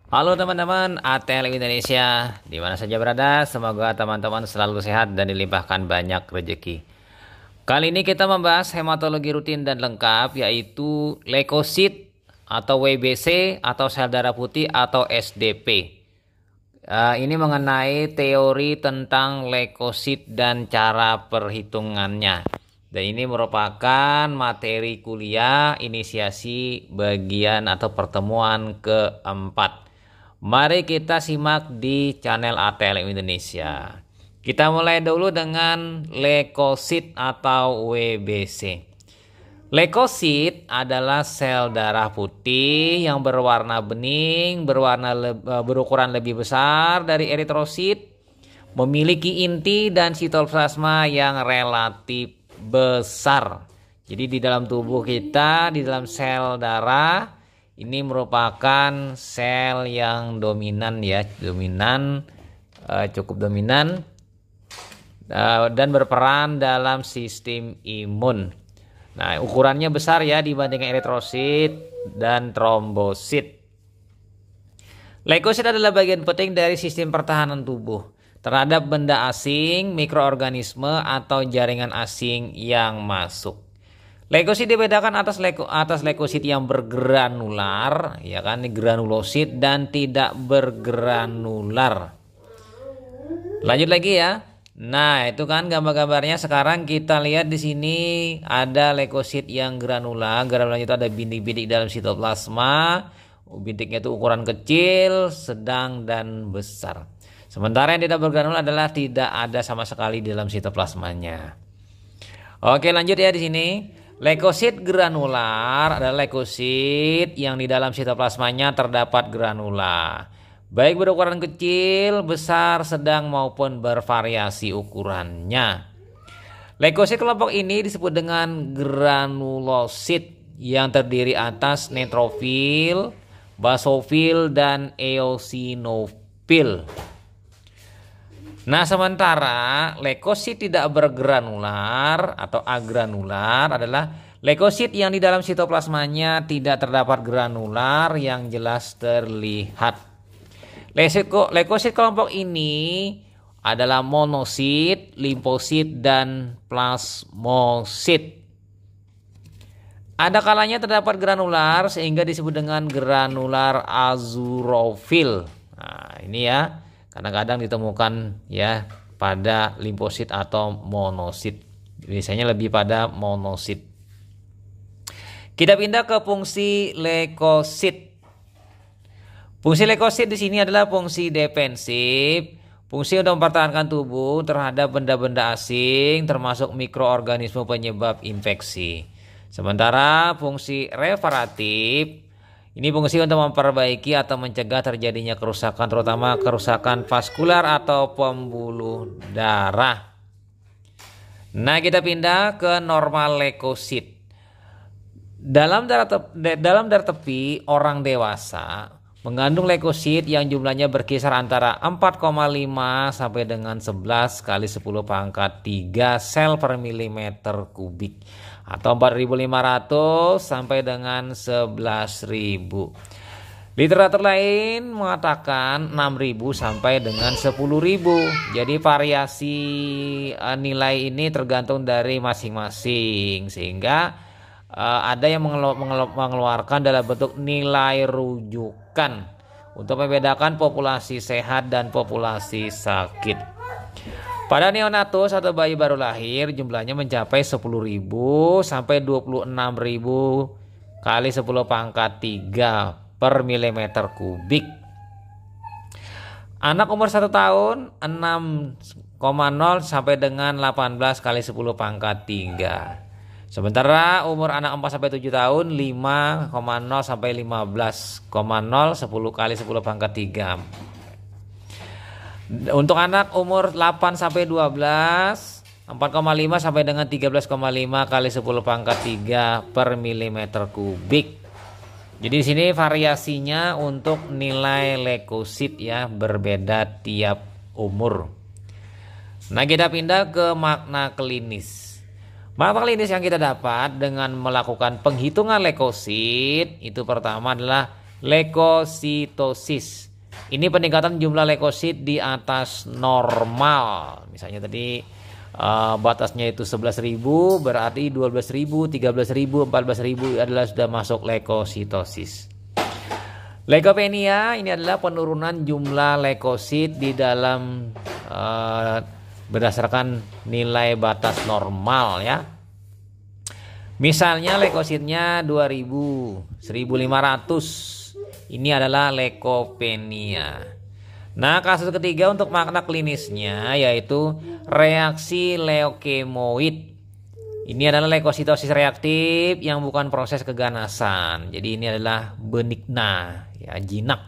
Halo teman-teman ATL Indonesia, di mana saja berada, semoga teman-teman selalu sehat dan dilimpahkan banyak rezeki. Kali ini kita membahas hematologi rutin dan lengkap, yaitu leukosit atau WBC atau sel darah putih atau SDP. Ini mengenai teori tentang leukosit dan cara perhitungannya. Dan ini merupakan materi kuliah inisiasi bagian atau pertemuan keempat. Mari kita simak di channel ATL Indonesia. Kita mulai dulu dengan leukosit atau WBC. Leukosit adalah sel darah putih yang berwarna bening, berukuran lebih besar dari eritrosit, memiliki inti dan sitoplasma yang relatif besar. Jadi di dalam tubuh kita, di dalam sel darah, ini merupakan sel yang dominan ya, cukup dominan dan berperan dalam sistem imun. Nah, ukurannya besar ya dibandingkan eritrosit dan trombosit. Leukosit adalah bagian penting dari sistem pertahanan tubuh terhadap benda asing, mikroorganisme atau jaringan asing yang masuk. Leukosit dibedakan atas leukosit yang bergranular, ya kan, granulosit dan tidak bergranular. Lanjut lagi ya. Nah, itu kan gambar-gambarnya. Sekarang kita lihat di sini ada leukosit yang granular. Granular itu ada bintik-bintik dalam sitoplasma. Bintiknya itu ukuran kecil, sedang dan besar. Sementara yang tidak bergranular adalah tidak ada sama sekali di dalam sitoplasmanya. Oke, lanjut ya di sini. Leukosit granular adalah leukosit yang di dalam sitoplasmanya terdapat granula, baik berukuran kecil, besar, sedang maupun bervariasi ukurannya. Leukosit kelompok ini disebut dengan granulosit yang terdiri atas neutrofil, basofil, dan eosinofil. Nah, sementara leukosit tidak bergranular atau agranular adalah leukosit yang di dalam sitoplasmanya tidak terdapat granular yang jelas terlihat. Leukosit kelompok ini adalah monosit, limfosit, dan plasmosit. Ada kalanya terdapat granular sehingga disebut dengan granular azurofil. Nah, ini ya. Kadang-kadang ditemukan ya pada limfosit atau monosit. Biasanya lebih pada monosit. Kita pindah ke fungsi leukosit. Fungsi leukosit di sini adalah fungsi defensif, fungsi untuk mempertahankan tubuh terhadap benda-benda asing termasuk mikroorganisme penyebab infeksi. Sementara fungsi reparatif, ini fungsi untuk memperbaiki atau mencegah terjadinya kerusakan, terutama kerusakan vaskular atau pembuluh darah. Nah, kita pindah ke normal leukosit. Dalam darah tepi orang dewasa mengandung leukosit yang jumlahnya berkisar antara 4,5 sampai dengan 11 kali 10 pangkat 3 sel per milimeter kubik atau 4.500 sampai dengan 11.000. Literatur lain mengatakan 6.000 sampai dengan 10.000. Jadi variasi nilai ini tergantung dari masing-masing, sehingga ada yang mengeluarkan dalam bentuk nilai rujukan untuk membedakan populasi sehat dan populasi sakit. Pada neonatus atau bayi baru lahir jumlahnya mencapai 10.000 sampai 26.000 kali 10 pangkat 3 per milimeter kubik. Anak umur 1 tahun 6,0 sampai dengan 18 kali 10 pangkat 3. Sementara umur anak 4 sampai 7 tahun 5,0 sampai 15,0 10 kali 10 pangkat 3. Untuk anak umur 8 sampai 12 4,5 sampai dengan 13,5 kali 10 pangkat 3 per milimeter kubik. Jadi di sini variasinya untuk nilai leukosit ya berbeda tiap umur. Nah, kita pindah ke makna klinis. Makna klinis yang kita dapat dengan melakukan penghitungan leukosit itu pertama adalah leukositosis. Ini peningkatan jumlah leukosit di atas normal. Misalnya tadi batasnya itu 11.000, berarti 12.000, 13.000, 14.000 adalah sudah masuk leukositosis. Leukopenia ini adalah penurunan jumlah leukosit di dalam berdasarkan nilai batas normal ya. Misalnya leukositnya 2000, 1500. Ini adalah leukopenia. Nah, kasus ketiga untuk makna klinisnya yaitu reaksi leukemoid. Ini adalah leukositosis reaktif yang bukan proses keganasan. Jadi ini adalah benigna, ya, jinak.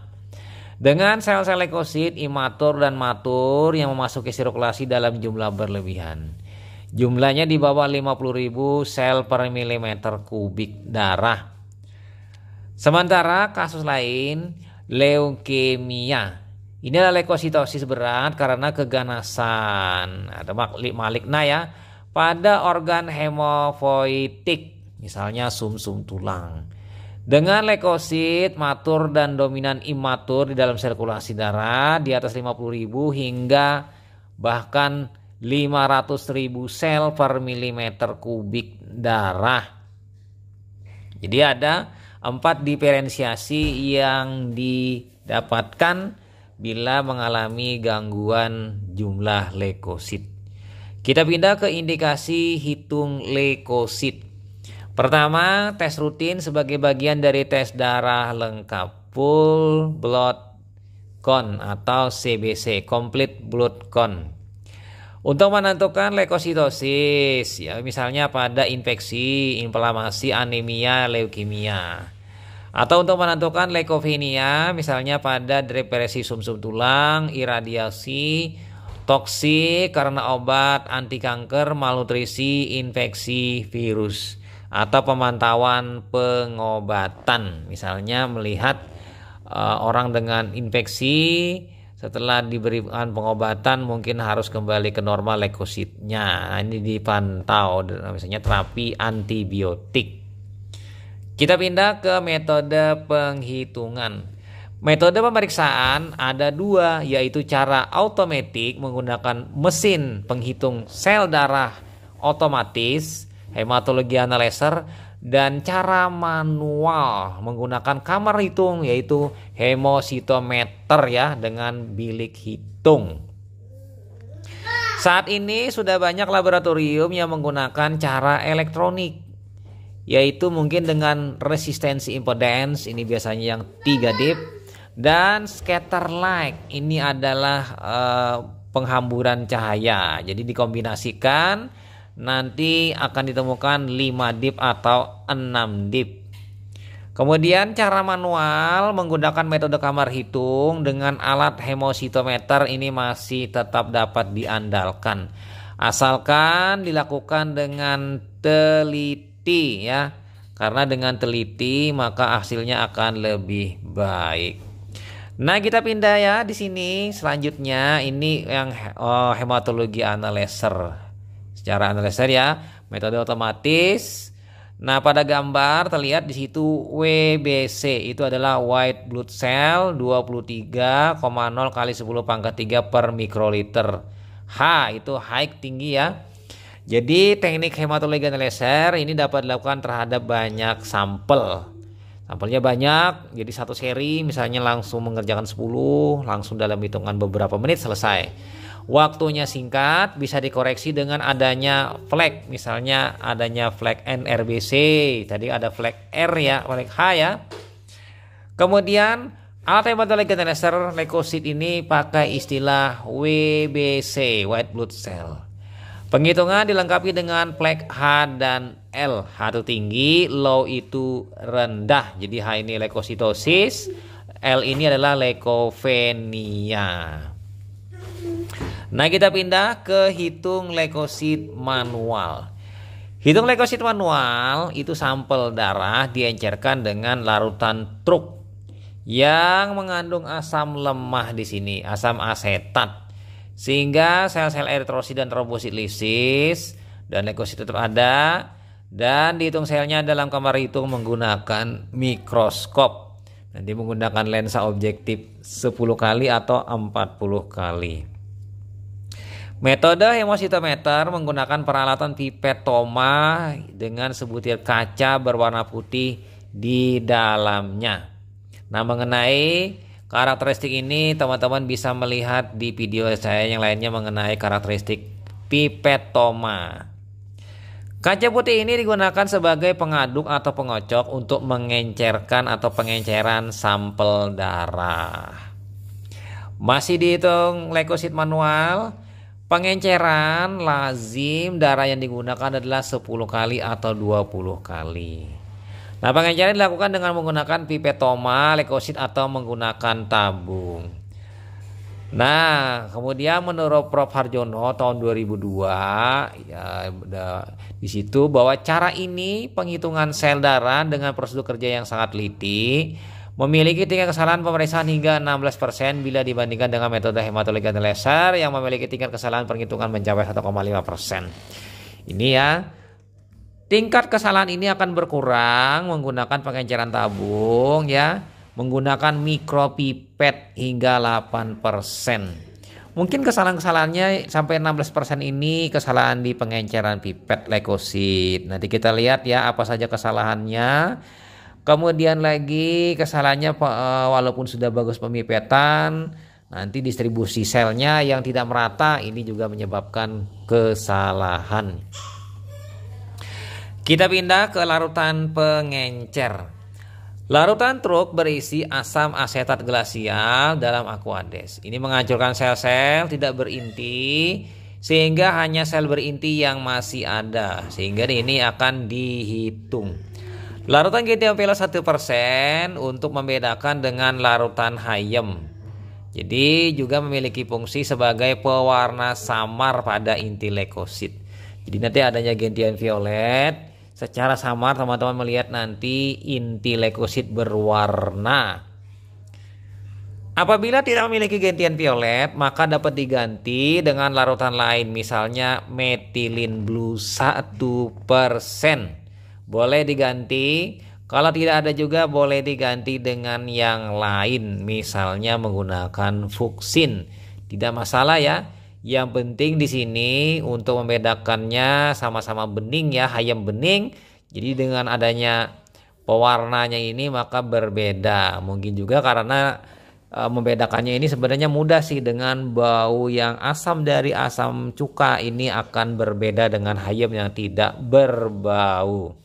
Dengan sel-sel leukosit imatur dan matur yang memasuki sirkulasi dalam jumlah berlebihan. Jumlahnya di bawah 50.000 sel per milimeter kubik darah. Sementara kasus lain, leukemia. Ini adalah leukositosis berat karena keganasan atau maligna ya pada organ hemopoietik, misalnya sumsum tulang. Dengan leukosit matur dan dominan imatur di dalam sirkulasi darah di atas 50.000 hingga bahkan 500.000 sel per milimeter kubik darah. Jadi ada 4 diferensiasi yang didapatkan bila mengalami gangguan jumlah leukosit. Kita pindah ke indikasi hitung leukosit. Pertama, tes rutin sebagai bagian dari tes darah lengkap full blood count atau CBC, complete blood count. Untuk menentukan leukositosis, ya misalnya pada infeksi, inflamasi, anemia, leukemia. Atau untuk menentukan leukopenia, misalnya pada depresi sumsum tulang, iradiasi, toksik karena obat anti kanker, malnutrisi, infeksi virus. Atau pemantauan pengobatan, misalnya melihat orang dengan infeksi setelah diberikan pengobatan mungkin harus kembali ke normal leukositnya. Ini dipantau, misalnya terapi antibiotik. Kita pindah ke metode penghitungan. Metode pemeriksaan ada 2, yaitu cara otomatis menggunakan mesin penghitung sel darah otomatis, hematologi analyzer, dan cara manual menggunakan kamar hitung yaitu hemositometer ya dengan bilik hitung. Saat ini sudah banyak laboratorium yang menggunakan cara elektronik yaitu mungkin dengan resistensi impedance, ini biasanya yang 3 dip, dan scatter light, ini adalah penghamburan cahaya. Jadi dikombinasikan nanti akan ditemukan 5 dip atau 6 dip. Kemudian cara manual menggunakan metode kamar hitung dengan alat hemositometer ini masih tetap dapat diandalkan. Asalkan dilakukan dengan teliti ya. Karena dengan teliti maka hasilnya akan lebih baik. Nah, kita pindah ya di sini. Selanjutnya ini yang hematologi analyzer. Secara analyzer ya, metode otomatis. Nah, pada gambar terlihat di situ WBC itu adalah white blood cell 23,0 kali 10 pangkat 3 per mikroliter. H itu high, tinggi ya. Jadi teknik hematologi analyzer ini dapat dilakukan terhadap banyak sampel. Sampelnya banyak, jadi satu seri misalnya langsung mengerjakan 10, langsung dalam hitungan beberapa menit selesai. Waktunya singkat, bisa dikoreksi dengan adanya flag, misalnya adanya flag NRBC, tadi ada flag R ya, flag H ya. Kemudian alat hematologi analyzer leukosit ini pakai istilah WBC, white blood cell. Penghitungan dilengkapi dengan flag H dan L. H itu tinggi, low itu rendah. Jadi H ini leukositosis, L ini adalah leukopenia. Nah, kita pindah ke hitung leukosit manual. Hitung leukosit manual itu sampel darah diencerkan dengan larutan truk yang mengandung asam lemah di sini, asam asetat. Sehingga sel-sel eritrosit dan trombosit lisis dan leukosit tetap ada, dan dihitung selnya dalam kamar hitung menggunakan mikroskop. Nanti menggunakan lensa objektif 10 kali atau 40 kali. Metode hemositometer menggunakan peralatan pipet Thoma dengan sebutir kaca berwarna putih di dalamnya. Nah, mengenai karakteristik ini teman-teman bisa melihat di video saya yang lainnya mengenai karakteristik pipet Thoma. Kaca putih ini digunakan sebagai pengaduk atau pengocok untuk mengencerkan atau pengenceran sampel darah. Masih dihitung leukosit manual, pengenceran lazim darah yang digunakan adalah 10 kali atau 20 kali. Nah, pengenceran dilakukan dengan menggunakan pipet Thoma, leukosit atau menggunakan tabung. Nah, kemudian menurut Prof Harjono tahun 2002 ya di situ bahwa cara ini penghitungan sel darah dengan prosedur kerja yang sangat teliti memiliki tingkat kesalahan pemeriksaan hingga 16% bila dibandingkan dengan metode hematologi laser yang memiliki tingkat kesalahan penghitungan mencapai 1,5%. Ini ya. Tingkat kesalahan ini akan berkurang menggunakan pengenceran tabung ya, menggunakan mikropipet hingga 8%. Mungkin kesalahan-kesalahannya sampai 16% ini kesalahan di pengenceran pipet leukosit. Nanti kita lihat ya apa saja kesalahannya. Kemudian lagi kesalahannya walaupun sudah bagus pemipetan, nanti distribusi selnya yang tidak merata ini juga menyebabkan kesalahan. Kita pindah ke larutan pengencer. Larutan truk berisi asam asetat glasial dalam Aquades. Ini menghancurkan sel-sel tidak berinti sehingga hanya sel berinti yang masih ada. Sehingga ini akan dihitung. Larutan GTMPL 1% untuk membedakan dengan larutan Hayem. Jadi juga memiliki fungsi sebagai pewarna samar pada inti leukosit. Jadi nanti adanya gentian violet. Secara samar teman-teman melihat nanti inti leukosit berwarna. Apabila tidak memiliki gentian violet maka dapat diganti dengan larutan lain, misalnya metilin blue 1%. Boleh diganti. Kalau tidak ada juga boleh diganti dengan yang lain, misalnya menggunakan fuksin. Tidak masalah ya. Yang penting di sini untuk membedakannya sama-sama bening ya, Hayem bening. Jadi dengan adanya pewarnanya ini maka berbeda. Mungkin juga karena membedakannya ini sebenarnya mudah sih, dengan bau yang asam dari asam cuka ini akan berbeda dengan Hayem yang tidak berbau.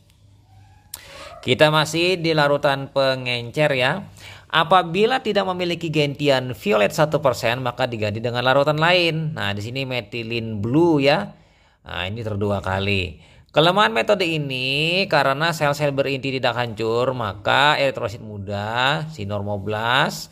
Kita masih di larutan pengencer ya. Apabila tidak memiliki gentian violet 1% maka diganti dengan larutan lain. Nah, di sini metilin blue ya. Nah, ini terdua kali. Kelemahan metode ini karena sel-sel berinti tidak hancur, maka eritrosit muda, si normoblast,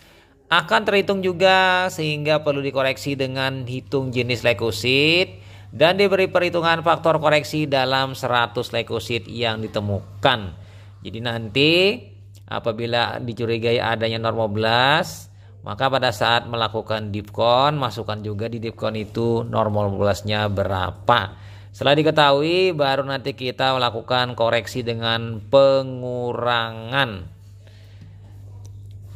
akan terhitung juga sehingga perlu dikoreksi dengan hitung jenis leukosit dan diberi perhitungan faktor koreksi dalam 100 leukosit yang ditemukan. Jadi nanti apabila dicurigai adanya normoblast, maka pada saat melakukan dipkon, masukkan juga di dipkon itu normoblastnya berapa. Setelah diketahui, baru nanti kita melakukan koreksi dengan pengurangan.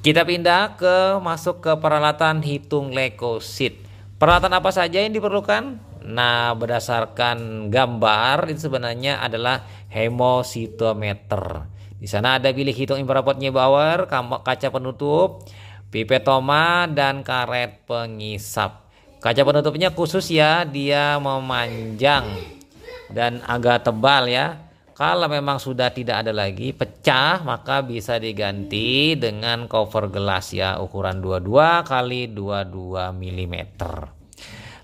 Kita pindah masuk ke peralatan hitung leukosit. Peralatan apa saja yang diperlukan? Nah, berdasarkan gambar itu sebenarnya adalah hemositometer. Di sana ada bilik hitung infrared Neubauer, kaca penutup, pipet Thoma, dan karet pengisap. Kaca penutupnya khusus ya, dia memanjang dan agak tebal ya. Kalau memang sudah tidak ada lagi pecah maka bisa diganti dengan cover gelas ya, ukuran 22 kali 22 mm.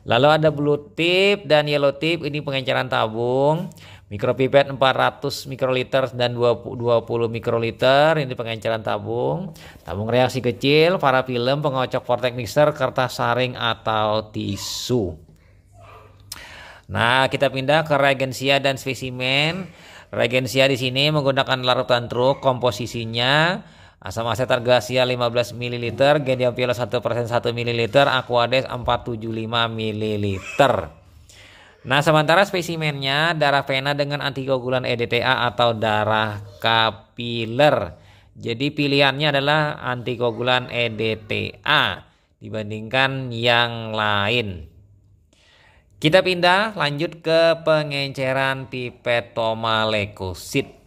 Lalu ada blue tip dan yellow tip, ini pengenceran tabung. Mikropipet 400 mikroliter dan 20 mikroliter, ini pengenceran tabung. Tabung reaksi kecil, parafilm, pengocok vortex mixer, kertas saring atau tisu. Nah, kita pindah ke reagensia dan spesimen. Reagensia di sini menggunakan larutan truk, komposisinya asam asetat glasial 15 ml, gentian violet 1% 1 ml, Aquades 475 ml. Nah, sementara spesimennya darah vena dengan antikoagulan EDTA atau darah kapiler. Jadi pilihannya adalah antikoagulan EDTA dibandingkan yang lain. Kita pindah lanjut ke pengenceran pipet tomaleukosit.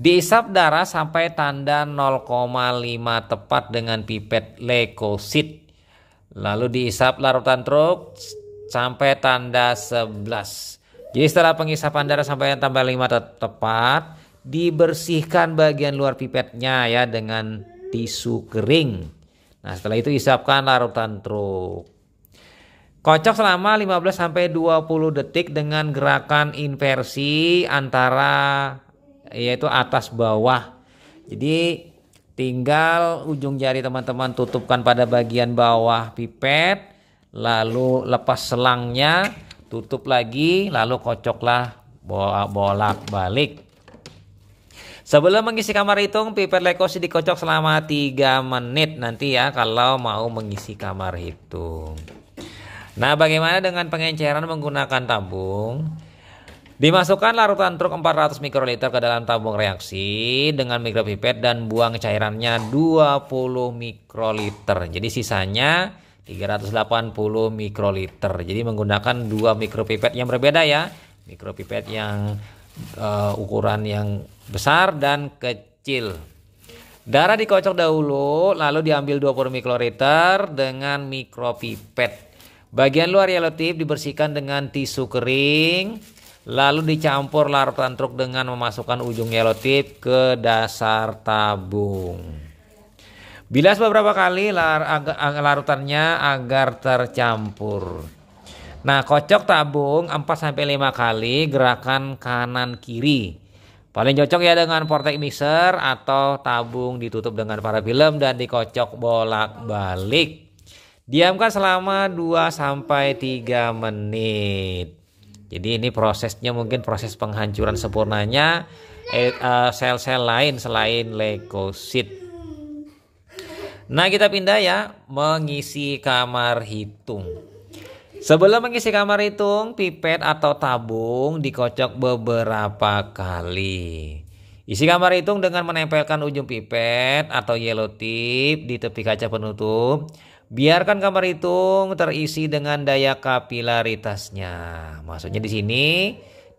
Diisap darah sampai tanda 0,5 tepat dengan pipet leukosit. Lalu diisap larutan truk sampai tanda 11. Jadi setelah pengisapan darah sampai tambah 5 tepat, dibersihkan bagian luar pipetnya ya dengan tisu kering. Nah, setelah itu isapkan larutan truk. Kocok selama 15 sampai 20 detik dengan gerakan inversi antara yaitu atas bawah. Jadi tinggal ujung jari teman-teman tutupkan pada bagian bawah pipet, lalu lepas selangnya, tutup lagi, lalu kocoklah bolak-balik. Sebelum mengisi kamar hitung, pipet leukosit dikocok selama 3 menit nanti ya kalau mau mengisi kamar hitung. Nah, bagaimana dengan pengenceran menggunakan tabung? Dimasukkan larutan truk 400 mikroliter ke dalam tabung reaksi dengan mikropipet dan buang cairannya 20 mikroliter. Jadi sisanya 380 mikroliter. Jadi menggunakan 2 mikropipet yang berbeda ya. Mikropipet yang ukuran yang besar dan kecil. Darah dikocok dahulu lalu diambil 20 mikroliter dengan mikropipet. Bagian luar yellow tip dibersihkan dengan tisu kering. Lalu dicampur larutan truk dengan memasukkan ujung yellow tip ke dasar tabung. Bilas beberapa kali larutannya agar tercampur. Nah, kocok tabung 4-5 kali gerakan kanan kiri. Paling cocok ya dengan vortex mixer atau tabung ditutup dengan parafilm dan dikocok bolak-balik. Diamkan selama 2-3 menit. Jadi ini prosesnya mungkin proses penghancuran sempurnanya sel-sel lain selain leukosit. Nah, kita pindah ya mengisi kamar hitung. Sebelum mengisi kamar hitung, pipet atau tabung dikocok beberapa kali. Isi kamar hitung dengan menempelkan ujung pipet atau yellow tip di tepi kaca penutup. Biarkan kamar hitung terisi dengan daya kapilaritasnya. Maksudnya di sini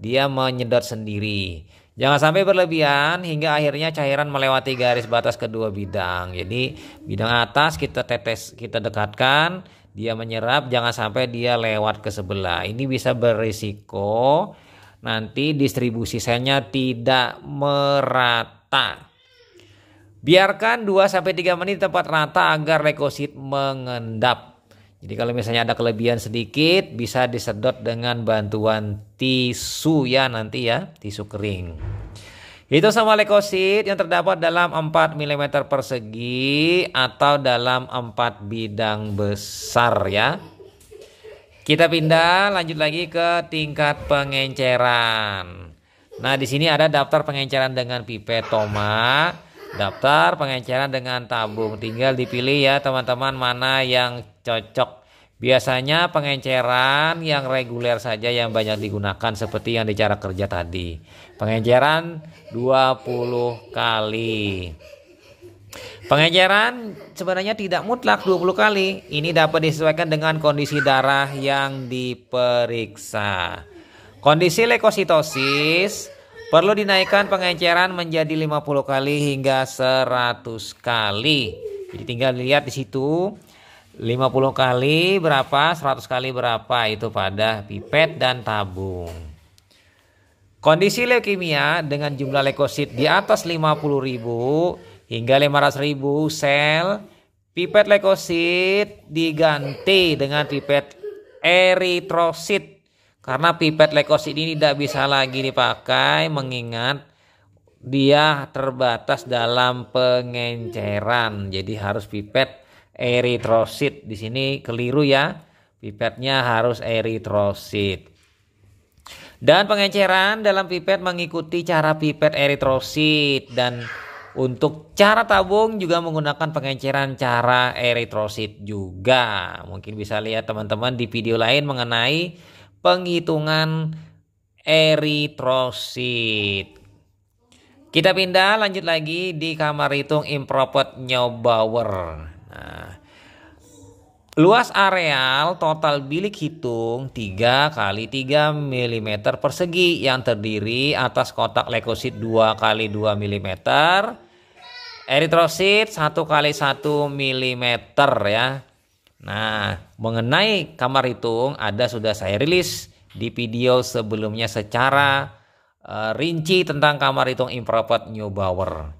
dia menyedot sendiri. Jangan sampai berlebihan hingga akhirnya cairan melewati garis batas kedua bidang. Jadi bidang atas kita dekatkan, dia menyerap, jangan sampai dia lewat ke sebelah. Ini bisa berisiko nanti distribusi selnya tidak merata. Biarkan 2-3 menit tempat rata agar leukosit mengendap. Jadi kalau misalnya ada kelebihan sedikit bisa disedot dengan bantuan tisu ya nanti ya, tisu kering. Itu sama leukosit yang terdapat dalam 4 mm persegi atau dalam 4 bidang besar ya. Kita pindah lanjut lagi ke tingkat pengenceran. Nah, di sini ada daftar pengenceran dengan pipet toma, daftar pengenceran dengan tabung. Tinggal dipilih ya teman-teman mana yang cocok. Biasanya pengenceran yang reguler saja yang banyak digunakan seperti yang di cara kerja tadi. Pengenceran 20 kali. Pengenceran sebenarnya tidak mutlak 20 kali. Ini dapat disesuaikan dengan kondisi darah yang diperiksa. Kondisi leukositosis perlu dinaikkan pengenceran menjadi 50 kali hingga 100 kali. Jadi tinggal lihat di situ 50 kali berapa, 100 kali berapa itu pada pipet dan tabung. Kondisi leukemia dengan jumlah leukosit di atas 50.000 hingga 500.000 sel, pipet leukosit diganti dengan pipet eritrosit. Karena pipet leukosit ini tidak bisa lagi dipakai mengingat dia terbatas dalam pengenceran. Jadi harus pipet eritrosit. Di sini keliru ya. Pipetnya harus eritrosit. Dan pengenceran dalam pipet mengikuti cara pipet eritrosit, dan untuk cara tabung juga menggunakan pengenceran cara eritrosit juga. Mungkin bisa lihat teman-teman di video lain mengenai penghitungan eritrosit. Kita pindah lanjut lagi di kamar hitung improper Neubauer. Nah, luas areal total bilik hitung 3 kali 3 mm persegi yang terdiri atas kotak leukosit 2 kali 2 mm, eritrosit 1 kali 1 mm ya. Nah, mengenai kamar hitung sudah saya rilis di video sebelumnya secara rinci tentang kamar hitung improper Neubauer.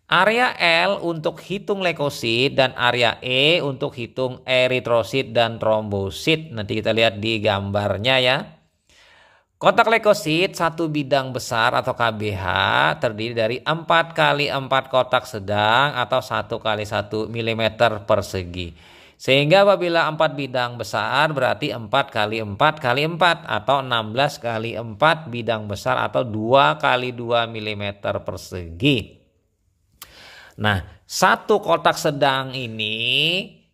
Area L untuk hitung leukosit dan area E untuk hitung eritrosit dan trombosit. Nanti kita lihat di gambarnya ya. Kotak leukosit satu bidang besar atau KBH terdiri dari 4 kali 4 kotak sedang atau 1 kali 1 mm persegi. Sehingga apabila 4 bidang besar berarti 4 kali 4 kali 4 atau 16 kali 4 bidang besar atau 2 kali 2 mm persegi. Nah, satu kotak sedang ini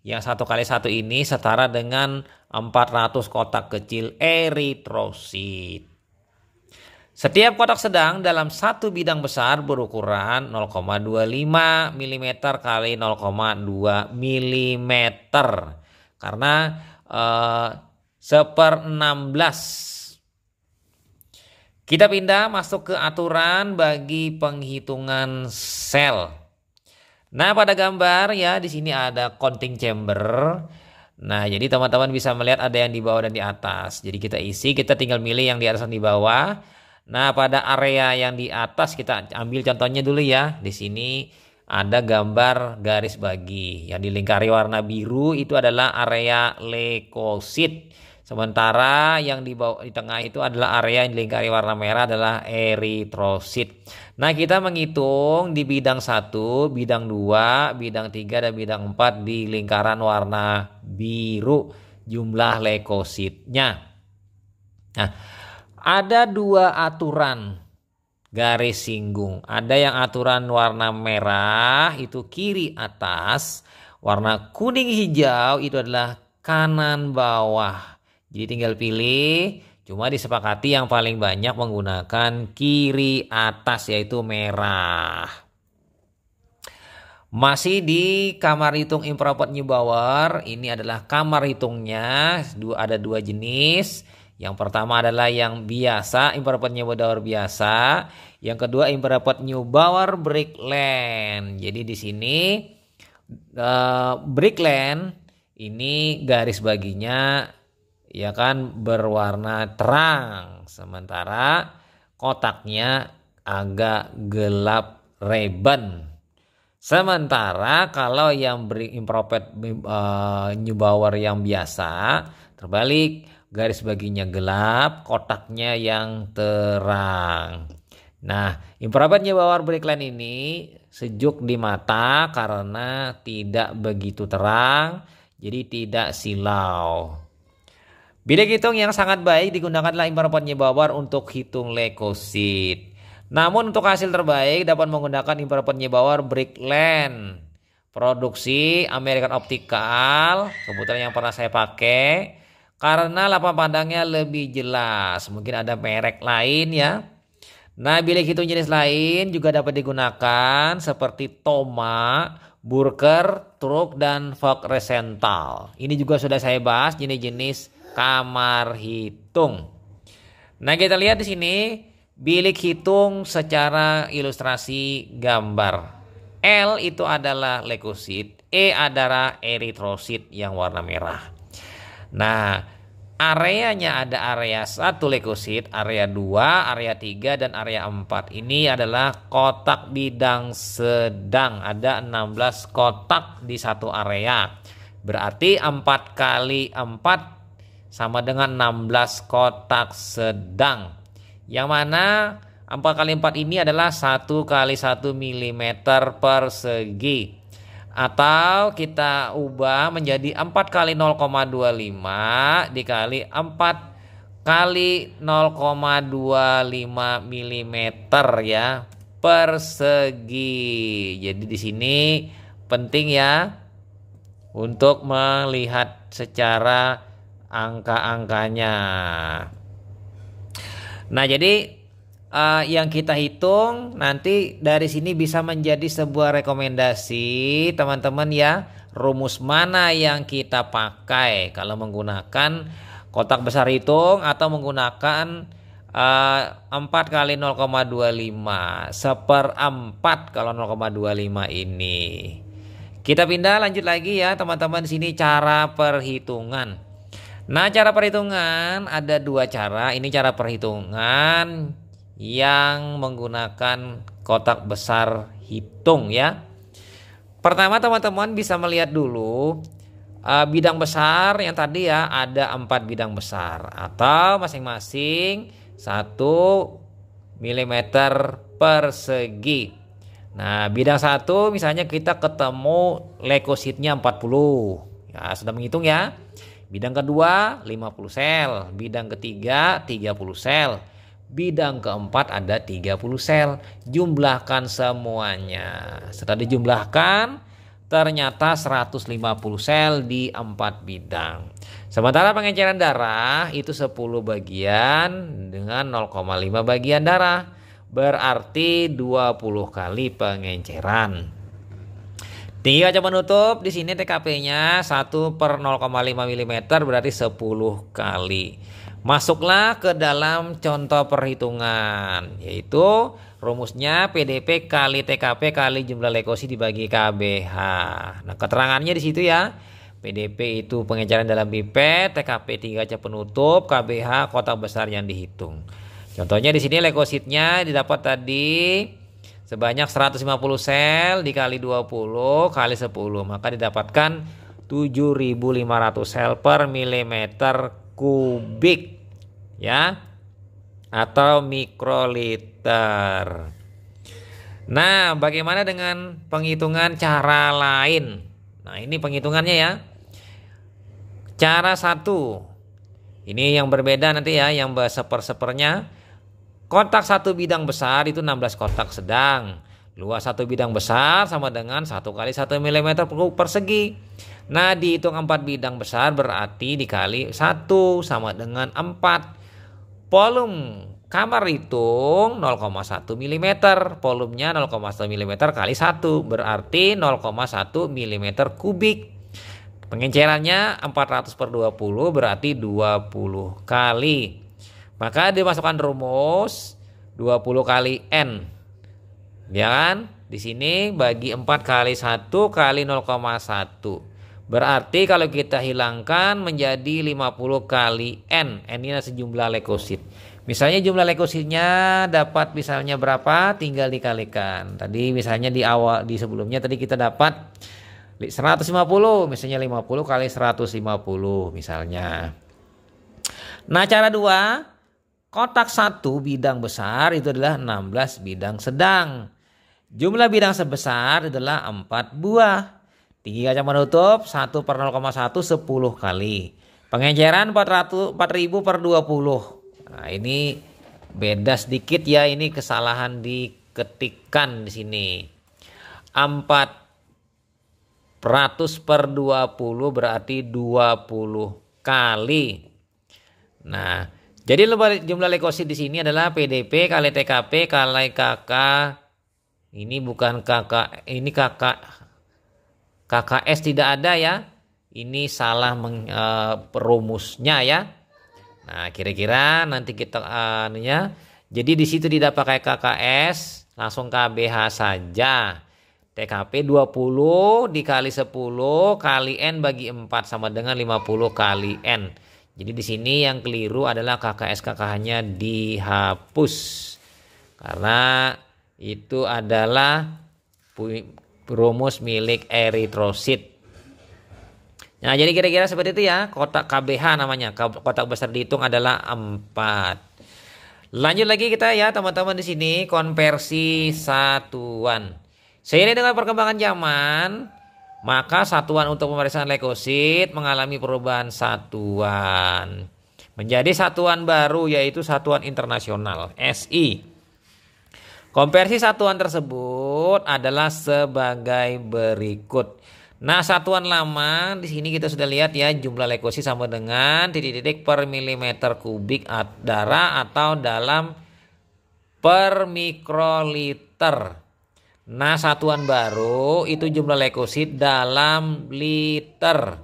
yang 1 kali 1 ini setara dengan 400 kotak kecil eritrosit. Setiap kotak sedang dalam satu bidang besar berukuran 0,25 mm kali 0,2 mm karena 1/16. Kita pindah masuk ke aturan bagi penghitungan sel. Nah, pada gambar ya di sini ada counting chamber. Nah, jadi teman-teman bisa melihat ada yang di bawah dan di atas. Jadi kita isi, kita tinggal milih yang di atas dan di bawah. Nah, pada area yang di atas kita ambil contohnya dulu ya. Di sini ada gambar garis bagi. Yang dilingkari warna biru itu adalah area leukosit. Sementara yang di bawah di tengah itu adalah area yang dilingkari warna merah adalah eritrosit. Nah, kita menghitung di bidang 1, bidang 2, bidang 3 dan bidang 4 di lingkaran warna biru jumlah leukositnya. Nah, ada 2 aturan garis singgung. Ada yang aturan warna merah itu kiri atas, warna kuning hijau itu adalah kanan bawah. Jadi tinggal pilih, cuma disepakati yang paling banyak menggunakan kiri atas yaitu merah. Masih di kamar hitung improper Neubauer, ini adalah kamar hitungnya, ada 2 jenis. Yang pertama adalah yang biasa, improper Neubauer biasa. Yang kedua improper Neubauer Brickland. Jadi di sini Brickland ini garis baginya ya kan berwarna terang, sementara kotaknya agak gelap reban. Sementara kalau yang improper Neubauer yang biasa terbalik, garis baginya gelap, kotaknya yang terang. Nah, improper Neubauer Brickland ini sejuk di mata karena tidak begitu terang, jadi tidak silau. Bilik hitung yang sangat baik digunakanlah improper Neubauer untuk hitung leukosit. Namun untuk hasil terbaik dapat menggunakan improper Neubauer Brickland. Produksi American Optical, kebetulan yang pernah saya pakai. Karena lapang pandangnya lebih jelas. Mungkin ada merek lain ya. Nah, bilik hitung jenis lain juga dapat digunakan seperti Toma, Burker, Truk, dan Vogt Rosenthal. Ini juga sudah saya bahas jenis-jenis kamar hitung. Nah, kita lihat di sini bilik hitung secara ilustrasi gambar. L itu adalah leukosit, E adalah eritrosit yang warna merah. Nah, areanya ada area 1 leukosit, area 2, area 3 dan area 4. Ini adalah kotak bidang sedang. Ada 16 kotak di satu area. Berarti 4 kali 4 sama dengan 16 kotak sedang. Yang mana 4 kali 4 ini adalah 1 kali 1 mm persegi. Atau kita ubah menjadi 4 kali 0,25 dikali 4 kali 0,25 mm ya persegi. Jadi di sini penting ya untuk melihat secara angka-angkanya. Nah, jadi yang kita hitung nanti dari sini bisa menjadi sebuah rekomendasi teman-teman ya, rumus mana yang kita pakai kalau menggunakan kotak besar hitung atau menggunakan 4 kali 0,25 seperempat kalau 0,25 ini. Kita pindah lanjut lagi ya teman-teman, di sini cara perhitungan. Nah, cara perhitungan ada dua cara. Ini cara perhitungan yang menggunakan kotak besar hitung ya. Pertama teman-teman bisa melihat dulu bidang besar yang tadi ya, ada 4 bidang besar atau masing-masing 1 mm persegi. Nah, bidang 1 misalnya kita ketemu leukositnya 40. Ya, sudah menghitung ya. Bidang kedua 50 sel, bidang ketiga 30 sel, bidang keempat ada 30 sel. Jumlahkan semuanya. Setelah dijumlahkan ternyata 150 sel di 4 bidang. Sementara pengenceran darah itu 10 bagian dengan 0,5 bagian darah. Berarti 20 kali pengenceran. Tinggi kaca penutup di sini TKP-nya 1 per 0,5 mm berarti 10 kali. Masuklah ke dalam contoh perhitungan, yaitu rumusnya PDP kali TKP kali jumlah leukosit dibagi KBH. Nah, keterangannya di situ ya. PDP itu pengenceran dalam pipet, TKP tinggi kaca penutup, KBH kotak besar yang dihitung. Contohnya di sini leukositnya didapat tadi sebanyak 150 sel dikali 20 kali 10, maka didapatkan 7.500 sel per milimeter kubik ya, atau mikroliter. Nah, bagaimana dengan penghitungan cara lain? Nah, ini penghitungannya ya. Cara 1. Ini yang berbeda nanti ya, yang sepernya. Kotak 1 bidang besar itu 16 kotak sedang. Luas 1 bidang besar sama dengan 1 kali 1 mm persegi. Nah, dihitung 4 bidang besar berarti dikali 1 sama dengan 4. Volume kamar hitung 0,1 mm. Volumenya 0,1 mm kali 1 berarti 0,1 mm kubik. Pengencerannya 400 per 20 berarti 20 kali. Maka dimasukkan rumus 20 kali N. Ya kan? Di sini bagi 4 kali 1 kali 0,1. Berarti kalau kita hilangkan menjadi 50 kali N. N ini sejumlah leukosit. Misalnya jumlah leukositnya dapat misalnya berapa? Tinggal dikalikan. Tadi misalnya di sebelumnya tadi kita dapat 150, misalnya 50 kali 150 misalnya. Nah, cara 2. Kotak 1 bidang besar itu adalah 16 bidang sedang. Jumlah bidang sebesar adalah 4 buah. Tinggi kaca penutup 1 per 0,1 10 kali. Pengenceran 4000 per 20. Nah, ini beda sedikit ya, ini kesalahan diketikkan di sini. 400 per 20 berarti 20 kali. Nah, jadi jumlah leukosit di sini adalah PDP kali TKP kali KK. Ini bukan KK, ini KKS tidak ada ya. Ini salah perumusnya ya. Nah, kira-kira nanti kita jadi di situ tidak pakai KKS, langsung KBH saja. TKP 20 dikali 10 kali N bagi 4 sama dengan 50 kali N. Jadi di sini yang keliru adalah KKS KKH-nya dihapus karena itu adalah rumus milik eritrosit. Nah, jadi kira-kira seperti itu ya, kotak KBH namanya. Kotak besar dihitung adalah 4. Lanjut lagi kita ya teman-teman, di sini konversi satuan. Seiring dengan perkembangan zaman, maka satuan untuk pemeriksaan leukosit mengalami perubahan satuan menjadi satuan baru, yaitu satuan internasional SI. Konversi satuan tersebut adalah sebagai berikut. Nah, satuan lama di sini kita sudah lihat ya, jumlah leukosit sama dengan titik-titik per milimeter kubik darah atau dalam per mikroliter. Nah, satuan baru itu jumlah leukosit dalam liter.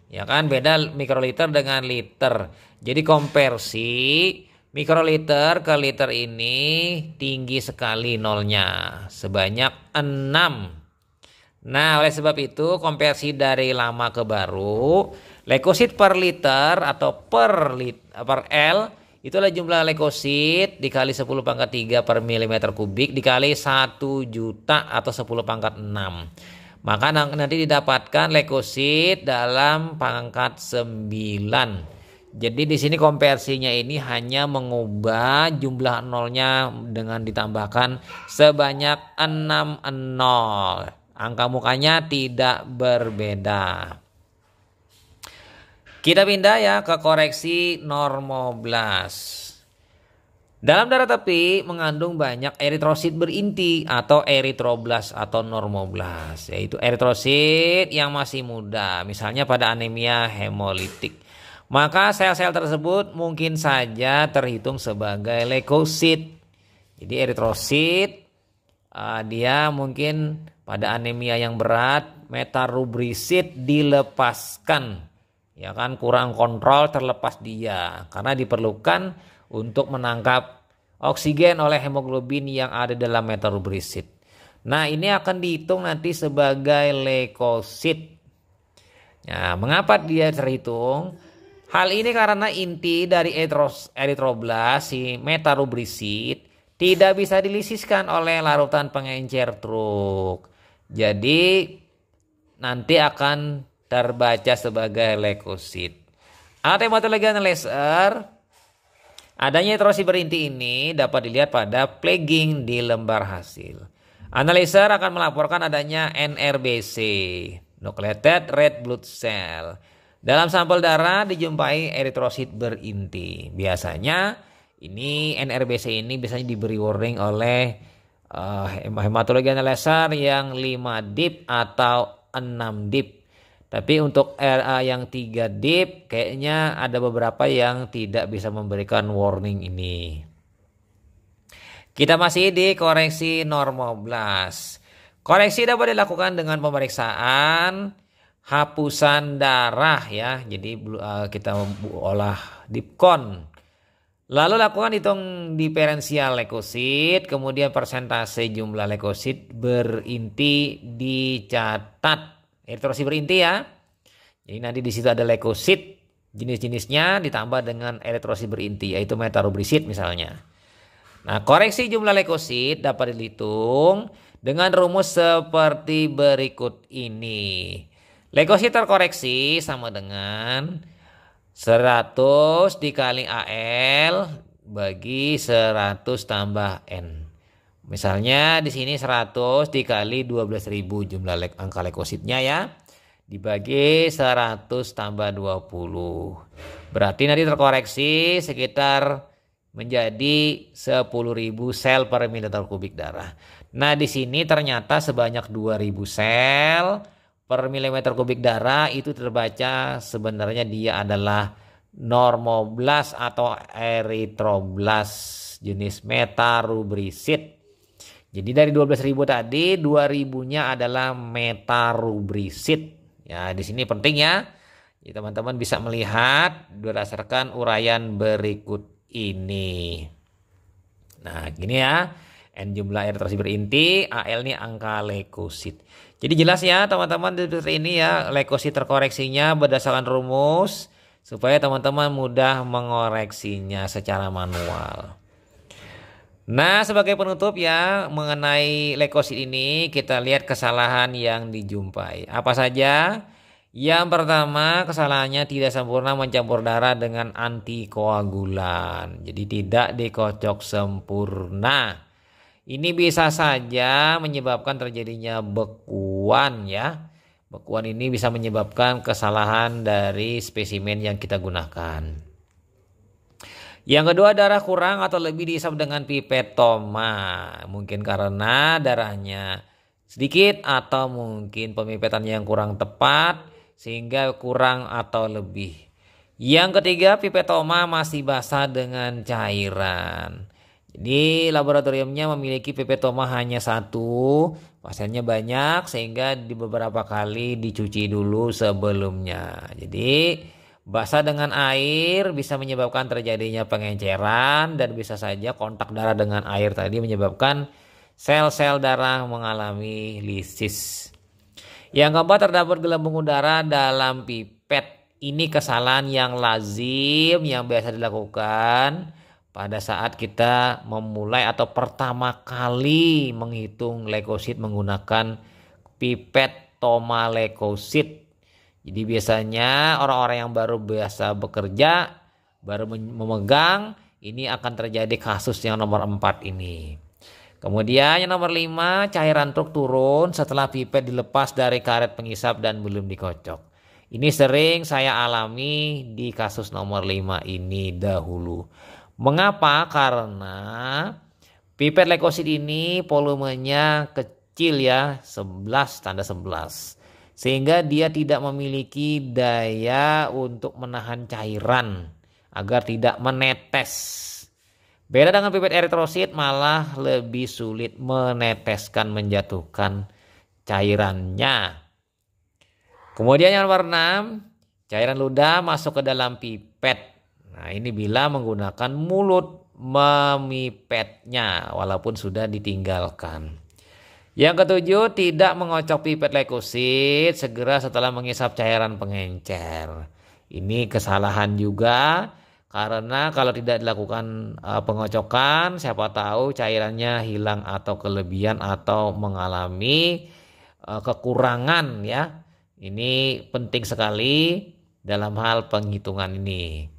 Ya kan, beda mikroliter dengan liter. Jadi konversi mikroliter ke liter ini tinggi sekali nolnya, sebanyak 6. Nah, oleh sebab itu konversi dari lama ke baru, leukosit per liter atau per L itulah jumlah leukosit dikali 10 pangkat 3 per milimeter kubik dikali 1 juta atau 10 pangkat 6. Maka nanti didapatkan leukosit dalam pangkat 9. Jadi di sini konversinya ini hanya mengubah jumlah nolnya dengan ditambahkan sebanyak 6 nol. Angka mukanya tidak berbeda. Kita pindah ya ke koreksi normoblas. Dalam darah tepi mengandung banyak eritrosit berinti atau eritroblas atau normoblas, yaitu eritrosit yang masih muda, misalnya pada anemia hemolitik. Maka sel-sel tersebut mungkin saja terhitung sebagai leukosit. Jadi eritrosit dia mungkin pada anemia yang berat, metarubrisit dilepaskan. Ya kan, kurang kontrol, terlepas dia karena diperlukan untuk menangkap oksigen oleh hemoglobin yang ada dalam metarubrisit. Nah, ini akan dihitung nanti sebagai leukosit. Nah, mengapa dia terhitung? Hal ini karena inti dari eritroblas, si metarubrisit, tidak bisa dilisiskan oleh larutan pengencer truk. Jadi nanti akan terbaca sebagai leukosit. Alat hematologi analyzer, adanya eritrosit berinti ini dapat dilihat pada flagging di lembar hasil. Analyzer akan melaporkan adanya NRBC, nucleated red blood cell. Dalam sampel darah dijumpai eritrosit berinti. Biasanya ini NRBC ini biasanya diberi warning oleh hematologi analyzer yang 5 dip atau 6 dip. Tapi untuk yang 3 dip kayaknya ada beberapa yang tidak bisa memberikan warning ini. Kita masih di koreksi normoblas. Koreksi dapat dilakukan dengan pemeriksaan hapusan darah ya. Jadi kita olah dipkon. Lalu lakukan hitung diferensial leukosit, kemudian persentase jumlah leukosit berinti dicatat. Eritrosit berinti ya. Jadi nanti di situ ada leukosit jenis-jenisnya ditambah dengan eritrosit berinti, yaitu metarubrisit misalnya. Nah, koreksi jumlah leukosit dapat dihitung dengan rumus seperti berikut ini. Leukosit terkoreksi sama dengan 100 dikali AL bagi 100 tambah N. Misalnya di sini 100 dikali 12.000 jumlah angka leukositnya ya. Dibagi 100 tambah 20. Berarti nanti terkoreksi sekitar menjadi 10.000 sel per mililiter kubik darah. Nah, di sini ternyata sebanyak 2.000 sel per milimeter kubik darah itu terbaca sebenarnya dia adalah normoblas atau eritroblas jenis metarubrisit. Jadi dari 12.000 tadi 2.000-nya adalah metarubrisit. Ya, di sini penting ya. Jadi teman-teman bisa melihat berdasarkan uraian berikut ini. Nah, gini ya. N jumlah eritrosit berinti, AL ini angka leukosit. Jadi jelas ya teman-teman seperti ini ya, leukosit terkoreksinya berdasarkan rumus supaya teman-teman mudah mengoreksinya secara manual. Nah, sebagai penutup ya mengenai leukosit ini kita lihat kesalahan yang dijumpai. Apa saja? Yang pertama, kesalahannya tidak sempurna mencampur darah dengan antikoagulan. Jadi tidak dikocok sempurna. Ini bisa saja menyebabkan terjadinya bekuan ya. Bekuan ini bisa menyebabkan kesalahan dari spesimen yang kita gunakan. Yang kedua, darah kurang atau lebih dihisap dengan pipetoma. Mungkin karena darahnya sedikit atau mungkin pemipetannya yang kurang tepat sehingga kurang atau lebih. Yang ketiga, pipetoma masih basah dengan cairan. Jadi laboratoriumnya memiliki pipetoma hanya satu, pasiennya banyak sehingga di beberapa kali dicuci dulu sebelumnya. Jadi basah dengan air bisa menyebabkan terjadinya pengenceran dan bisa saja kontak darah dengan air tadi menyebabkan sel-sel darah mengalami lisis. Yang keempat, terdapat gelembung udara dalam pipet. Ini kesalahan yang lazim yang biasa dilakukan pada saat kita memulai atau pertama kali menghitung leukosit menggunakan pipet Thoma leukosit. Jadi biasanya orang-orang yang baru biasa bekerja, baru memegang, ini akan terjadi kasus yang nomor 4 ini. Kemudian yang nomor 5, cairan truk turun setelah pipet dilepas dari karet pengisap dan belum dikocok. Ini sering saya alami di kasus nomor 5 ini dahulu. Mengapa? Karena pipet leukosit ini volumenya kecil ya, 11 tanda 11. Sehingga dia tidak memiliki daya untuk menahan cairan agar tidak menetes. Beda dengan pipet eritrosit, malah lebih sulit meneteskan, menjatuhkan cairannya. Kemudian yang nomor 6, cairan ludah masuk ke dalam pipet. Nah, ini bila menggunakan mulut memipetnya walaupun sudah ditinggalkan. Yang ketujuh, tidak mengocok pipet leukosit segera setelah mengisap cairan pengencer. Ini kesalahan juga karena kalau tidak dilakukan pengocokan, siapa tahu cairannya hilang atau kelebihan atau mengalami kekurangan ya. Ini penting sekali dalam hal penghitungan ini.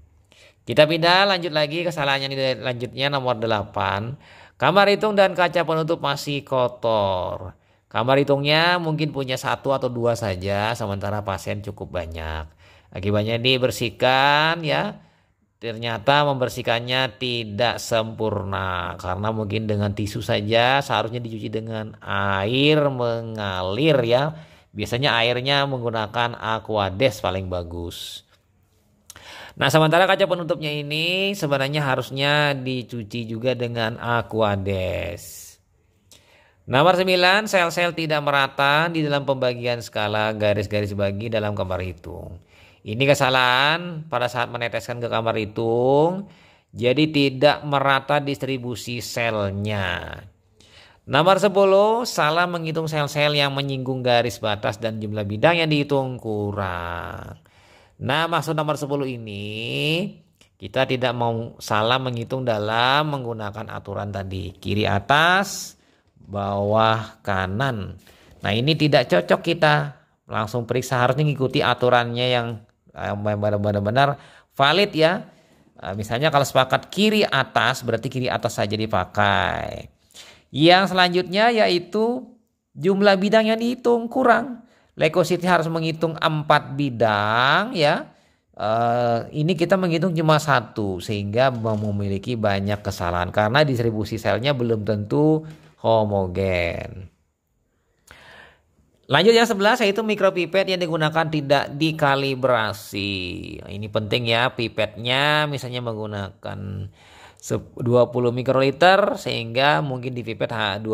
Kita pindah lanjut lagi kesalahannya lanjutnya nomor 8. Kamar hitung dan kaca penutup masih kotor. Kamar hitungnya mungkin punya 1 atau 2 saja sementara pasien cukup banyak. Akibatnya dibersihkan ya. Ternyata membersihkannya tidak sempurna karena mungkin dengan tisu saja seharusnya dicuci dengan air mengalir ya. Biasanya airnya menggunakan Aquades paling bagus. Nah, sementara kaca penutupnya ini sebenarnya harusnya dicuci juga dengan Aquades. Nomor 9, sel-sel tidak merata di dalam pembagian skala garis-garis bagi dalam kamar hitung. Ini kesalahan pada saat meneteskan ke kamar hitung, jadi tidak merata distribusi selnya. Nomor 10, salah menghitung sel-sel yang menyinggung garis batas dan jumlah bidang yang dihitung kurang. Nah, maksud nomor 10 ini kita tidak mau salah menghitung dalam menggunakan aturan tadi. Kiri atas, bawah kanan. Nah, ini tidak cocok kita. Langsung periksa, harusnya mengikuti aturannya yang benar-benar valid ya. Misalnya kalau sepakat kiri atas, berarti kiri atas saja dipakai. Yang selanjutnya yaitu jumlah bidang yang dihitung kurang. Leukositnya harus menghitung 4 bidang ya. Ini kita menghitung cuma 1 sehingga memiliki banyak kesalahan karena distribusi selnya belum tentu homogen. Lanjut yang 11 yaitu mikropipet yang digunakan tidak dikalibrasi. Ini penting ya, pipetnya misalnya menggunakan 20 mikroliter sehingga mungkin di pipet 21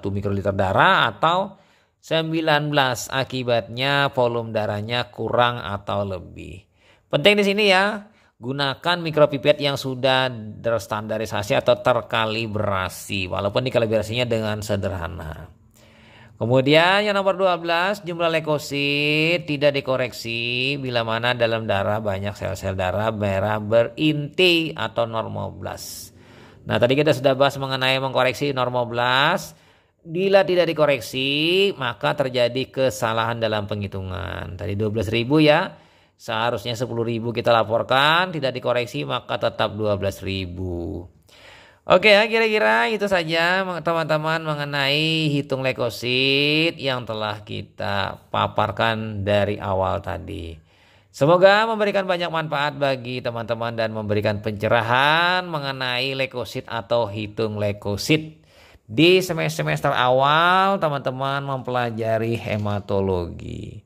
mikroliter darah atau 19 akibatnya volume darahnya kurang atau lebih. Penting di sini ya, gunakan mikropipet yang sudah terstandarisasi atau terkalibrasi walaupun dikalibrasinya dengan sederhana. Kemudian yang nomor 12, jumlah leukosit tidak dikoreksi bila mana dalam darah banyak sel-sel darah merah berinti atau normoblas. Nah, tadi kita sudah bahas mengenai mengkoreksi normoblas. Bila tidak dikoreksi, maka terjadi kesalahan dalam penghitungan. Tadi 12.000 ya. Seharusnya 10.000 kita laporkan, tidak dikoreksi maka tetap 12.000. Oke ya, kira-kira itu saja teman-teman mengenai hitung leukosit yang telah kita paparkan dari awal tadi. Semoga memberikan banyak manfaat bagi teman-teman dan memberikan pencerahan mengenai leukosit atau hitung leukosit. Di semester awal teman-teman mempelajari hematologi.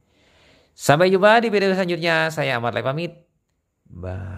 Sampai jumpa di video selanjutnya. Saya Ahmad Lai pamit. Bye.